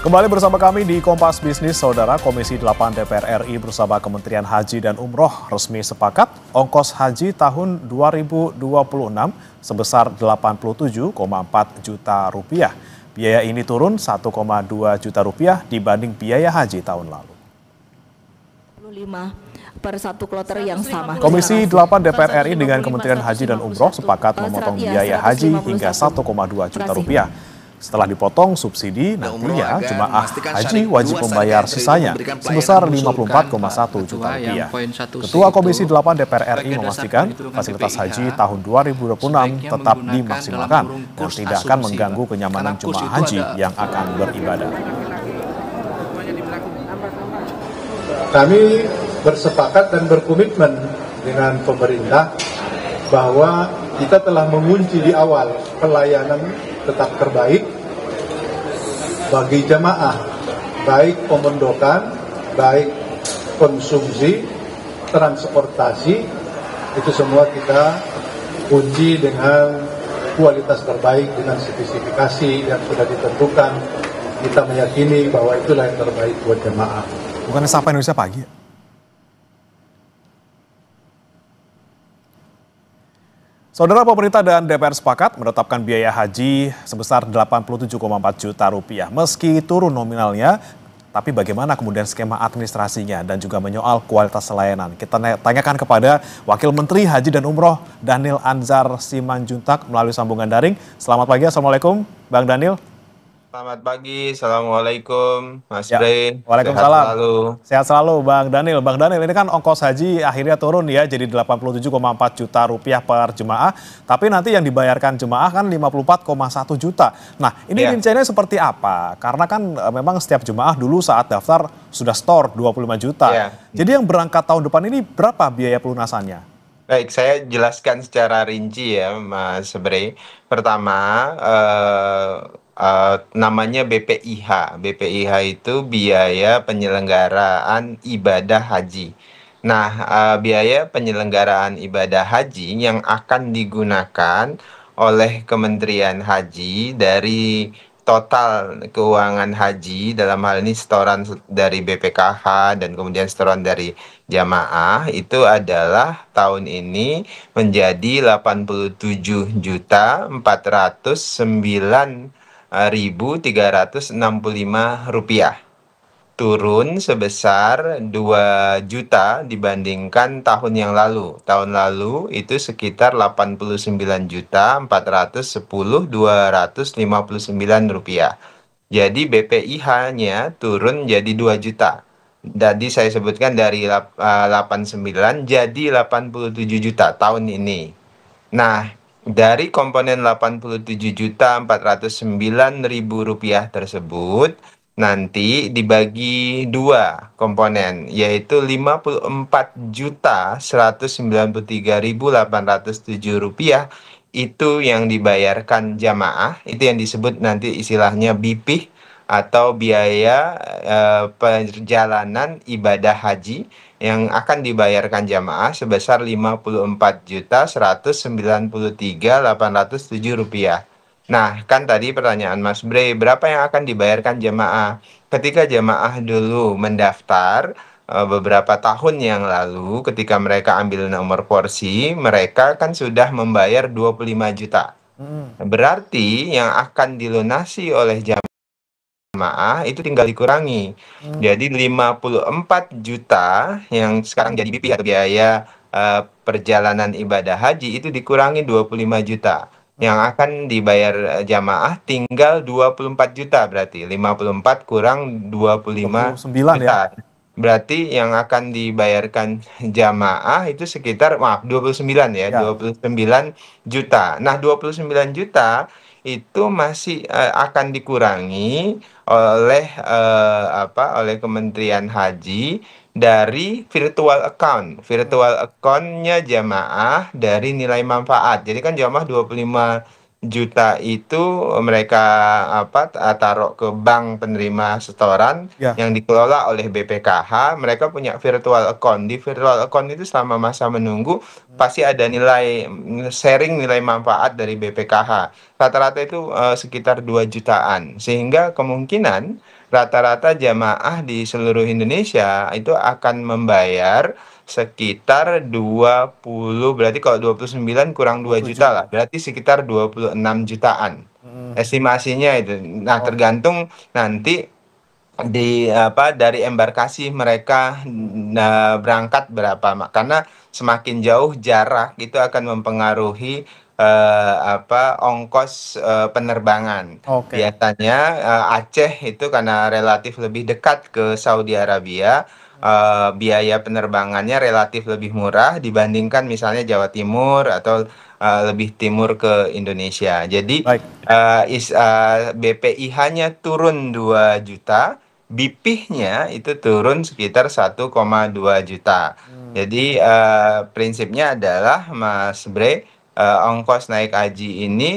Kembali bersama kami di Kompas Bisnis, Saudara. Komisi 8 DPR RI bersama Kementerian Haji dan Umroh resmi sepakat ongkos haji tahun 2026 sebesar 87,4 juta rupiah. Biaya ini turun 1,2 juta rupiah dibanding biaya haji tahun lalu. Per satu kloter yang sama. Komisi 8 DPR RI dengan Kementerian Haji dan Umroh sepakat memotong biaya haji hingga 1,2 juta rupiah. Setelah dipotong subsidi, nantinya jemaah haji wajib membayar sisanya sebesar 54,1 juta rupiah. Ketua Komisi 8 DPR RI memastikan fasilitas haji tahun 2026 tetap dimaksimalkan dan tidak akan mengganggu kenyamanan jemaah haji yang akan beribadah. Kami bersepakat dan berkomitmen dengan pemerintah bahwa kita telah mengunci di awal pelayanan tetap terbaik bagi jamaah, baik pemondokan, baik konsumsi, transportasi, itu semua kita kunci dengan kualitas terbaik, dengan spesifikasi yang sudah ditentukan. Kita meyakini bahwa itulah yang terbaik buat jamaah. Bukannya Sapa Indonesia Pagi? Saudara, pemerintah dan DPR sepakat menetapkan biaya haji sebesar 87,4 juta rupiah. Meski turun nominalnya, tapi bagaimana kemudian skema administrasinya dan juga menyoal kualitas layanan. Kita tanyakan kepada Wakil Menteri Haji dan Umroh Dhanil Anzar Simanjuntak melalui sambungan daring. Selamat pagi, Assalamualaikum Bang Dhanil. Selamat pagi, Assalamualaikum Mas Bre. Waalaikumsalam. Sehat selalu Bang Dhanil. Bang Dhanil, ini kan ongkos haji akhirnya turun ya jadi 87,4 juta rupiah per jemaah. Tapi nanti yang dibayarkan jemaah kan 54,1 juta. Nah ini rinciannya seperti apa? Karena kan memang setiap jemaah dulu saat daftar sudah store 25 juta. Jadi yang berangkat tahun depan ini berapa biaya pelunasannya? Baik, saya jelaskan secara rinci ya Mas Bre. Pertama, namanya BPIH. BPIH itu biaya penyelenggaraan ibadah haji. Nah, biaya penyelenggaraan ibadah haji yang akan digunakan oleh Kementerian Haji dari total keuangan haji, dalam hal ini setoran dari BPKH dan kemudian setoran dari jamaah, itu adalah tahun ini menjadi 87.409.365 rupiah, turun sebesar 2 juta dibandingkan tahun yang lalu. Tahun lalu itu sekitar 89.410.259 rupiah. Jadi BPIH-nya turun jadi 2 juta. Tadi saya sebutkan dari 89 jadi 87 juta tahun ini. Nah, dari komponen 87.409.000 rupiah tersebut nanti dibagi dua komponen, yaitu 54.193.807 rupiah itu yang dibayarkan jamaah, itu yang disebut nanti istilahnya BIPIH atau biaya perjalanan ibadah haji yang akan dibayarkan jamaah sebesar 54.193.807 rupiah. Nah, kan tadi pertanyaan Mas Bre, berapa yang akan dibayarkan jamaah? Ketika jamaah dulu mendaftar beberapa tahun yang lalu, ketika mereka ambil nomor porsi, mereka kan sudah membayar 25 juta. Berarti yang akan dilunasi oleh jamaah itu tinggal dikurangi. Jadi 54 juta yang sekarang jadi BIPIH atau biaya perjalanan ibadah haji itu dikurangi 25 juta. Yang akan dibayar jamaah tinggal 24 juta, berarti 54 kurang 25 juta. Ya? Berarti yang akan dibayarkan jamaah itu sekitar 29 ya, 29 juta. Nah, 29 juta itu masih akan dikurangi oleh oleh Kementerian Haji dari virtual account. Virtual account-nya jamaah dari nilai manfaat. Jadi kan jamaah 25 juta itu mereka taruh ke bank penerima setoran yang dikelola oleh BPKH. Mereka punya virtual account. Di virtual account itu selama masa menunggu pasti ada nilai sharing nilai manfaat dari BPKH. Rata-rata itu sekitar 2 jutaan. Sehingga kemungkinan rata-rata jamaah di seluruh Indonesia itu akan membayar sekitar 20, berarti kalau 29 kurang 2 juta 27. lah, berarti sekitar 26 jutaan. Mm. Estimasinya itu. Nah, Oh, tergantung nanti di apa dari embarkasi mereka berangkat berapa, karena semakin jauh jarak itu akan mempengaruhi ongkos penerbangan. oke. Biasanya Aceh itu karena relatif lebih dekat ke Saudi Arabia, biaya penerbangannya relatif lebih murah dibandingkan misalnya Jawa Timur atau lebih timur ke Indonesia. Jadi Baik. BPIH-nya turun 2 juta, BP-nya itu turun sekitar 1,2 juta. Hmm. Jadi prinsipnya adalah Mas Bre, ongkos naik haji ini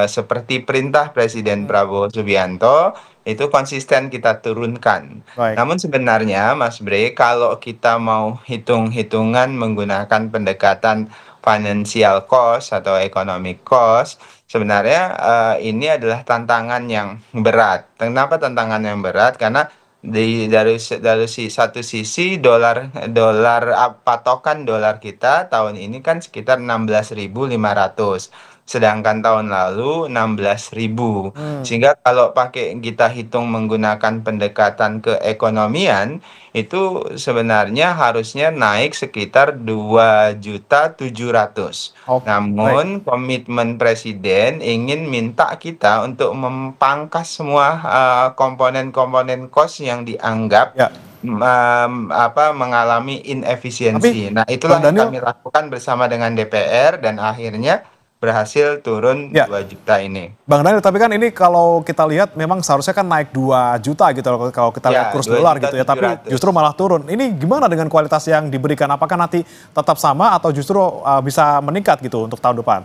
seperti perintah Presiden Hmm. Prabowo Subianto itu konsisten kita turunkan. Baik. Namun sebenarnya Mas Bre, kalau kita mau hitung-hitungan menggunakan pendekatan financial cost atau economic cost, sebenarnya ini adalah tantangan yang berat. Kenapa tantangan yang berat? Karena satu sisi dolar dolar patokan dolar kita tahun ini kan sekitar 16.500, sedangkan tahun lalu 16.000. Hmm. Sehingga kalau kita hitung menggunakan pendekatan keekonomian, itu sebenarnya harusnya naik sekitar 2.700.000. Oke. Baik. Namun komitmen Presiden ingin minta kita untuk memangkas semua komponen-komponen cost yang dianggap Ya. mengalami Tapi inefisiensi. Nah, Bang itulah yang Daniel, kami lakukan bersama dengan DPR dan akhirnya berhasil turun ya, 2 juta ini. Bang Daniel, tapi kan ini kalau kita lihat memang seharusnya kan naik 2 juta gitu kalau kita lihat Ya, kurs dua dolar juta gitu ya, tujuh tapi ratus. justru malah turun. Ini gimana dengan kualitas yang diberikan? Apakah nanti tetap sama atau justru bisa meningkat gitu untuk tahun depan?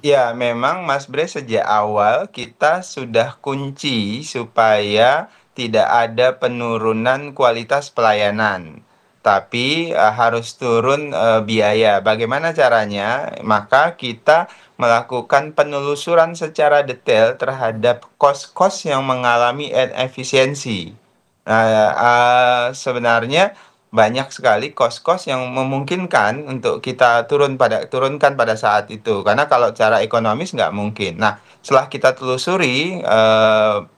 Ya, memang Mas Bre, sejak awal kita sudah kunci supaya tidak ada penurunan kualitas pelayanan, tapi harus turun biaya. Bagaimana caranya? Maka kita melakukan penelusuran secara detail terhadap kos-kos yang mengalami inefisiensi. Nah, sebenarnya banyak sekali kos-kos yang memungkinkan untuk kita turunkan pada saat itu. Karena kalau cara ekonomis nggak mungkin. Nah, setelah kita telusuri,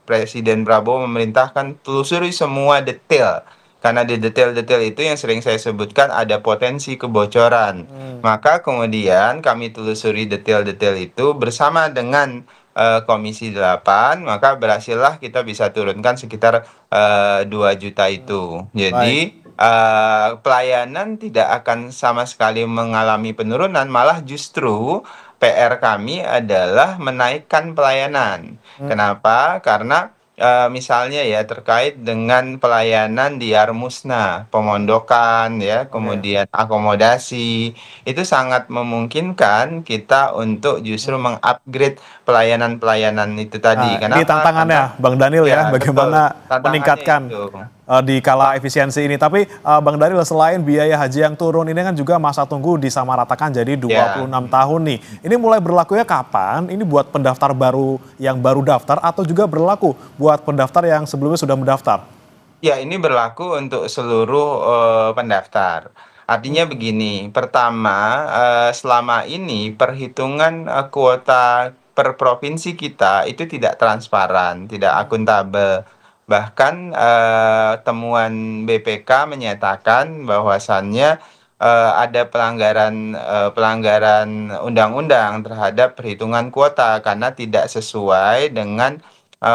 Presiden Prabowo memerintahkan telusuri semua detail. Karena di detail-detail itu yang sering saya sebutkan ada potensi kebocoran. Hmm. Maka kemudian kami telusuri detail-detail itu bersama dengan Komisi 8, maka berhasillah kita bisa turunkan sekitar 2 juta itu. Baik. Jadi pelayanan tidak akan sama sekali mengalami penurunan, malah justru PR kami adalah menaikkan pelayanan. Hmm. Kenapa? Karena misalnya ya terkait dengan pelayanan di Yarmusna, pemondokan ya, Oke. kemudian akomodasi, itu sangat memungkinkan kita untuk justru Hmm. mengupgrade pelayanan-pelayanan itu tadi. Nah, ini Kenapa? Karena tantangannya Bang Daniel ya, ya betul, bagaimana tantangannya meningkatkan itu. di kala efisiensi ini. Tapi Bang Daniel, selain biaya haji yang turun ini kan juga masa tunggu disamaratakan jadi Ya, 26 tahun nih. Ini mulai berlakunya kapan? Ini buat pendaftar baru yang baru daftar atau juga berlaku buat pendaftar yang sebelumnya sudah mendaftar? ya, ini berlaku untuk seluruh pendaftar. Artinya Hmm. begini, pertama, selama ini perhitungan kuota per provinsi kita itu tidak transparan, tidak Hmm. akuntabel. Bahkan temuan BPK menyatakan bahwasannya ada pelanggaran undang-undang terhadap perhitungan kuota karena tidak sesuai dengan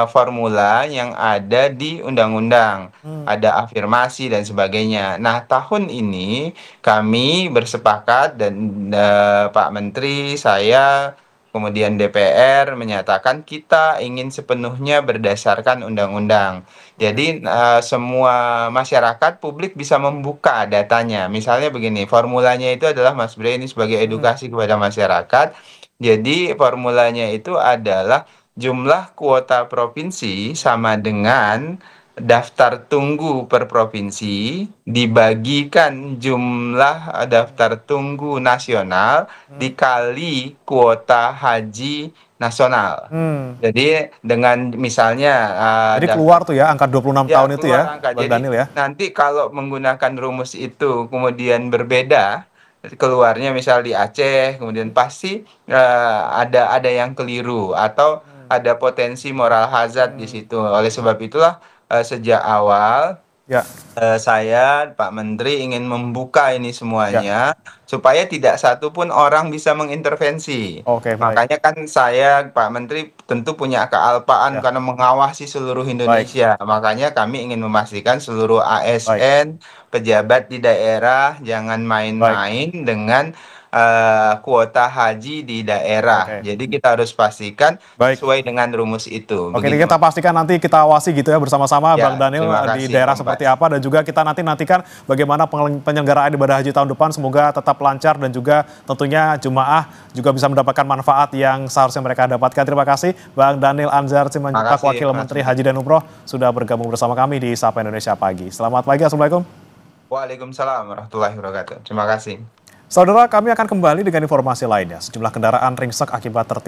formula yang ada di undang-undang, Hmm. ada afirmasi dan sebagainya. Nah, tahun ini kami bersepakat dan Pak Menteri, saya, kemudian DPR menyatakan kita ingin sepenuhnya berdasarkan undang-undang. Oke. Jadi semua masyarakat publik bisa membuka datanya. Misalnya begini, formulanya itu adalah Mas Bre, ini sebagai Hmm. edukasi kepada masyarakat. Jadi formulanya itu adalah jumlah kuota provinsi sama dengan daftar tunggu per provinsi dibagikan jumlah daftar tunggu nasional dikali kuota haji nasional. Jadi dengan misalnya Jadi keluar tuh ya angka 26 tahun itu ya, angka. Bang Jadi Daniel ya. nanti kalau menggunakan rumus itu kemudian berbeda, keluarnya misal di Aceh, kemudian pasti ada yang keliru atau ada potensi moral hazard di situ. Oleh sebab itulah sejak awal Ya, saya, Pak Menteri, ingin membuka ini semuanya supaya tidak satu pun orang bisa mengintervensi. oke, baik. Makanya kan saya, Pak Menteri, tentu punya kealpaan karena mengawasi seluruh Indonesia. Makanya kami ingin memastikan seluruh ASN, pejabat di daerah, jangan main-main dengan kuota haji di daerah. Oke. Jadi kita harus pastikan Baik. sesuai dengan rumus itu. Oke, Begitu. kita pastikan nanti kita awasi gitu ya bersama-sama Ya, Bang Daniel terima di kasih, daerah Kompas. seperti apa, dan juga kita nantikan bagaimana penyelenggaraan ibadah haji tahun depan, semoga tetap lancar dan juga tentunya jemaah juga bisa mendapatkan manfaat yang seharusnya mereka dapatkan. Terima kasih Bang Daniel Anzar Simanjuntak, Wakil Menteri Haji dan Umroh, sudah bergabung bersama kami di Sapa Indonesia Pagi. Selamat pagi, Assalamualaikum. Waalaikumsalam warahmatullahi wabarakatuh. Terima kasih. Saudara, kami akan kembali dengan informasi lainnya. Sejumlah kendaraan ringsek akibat tertimpa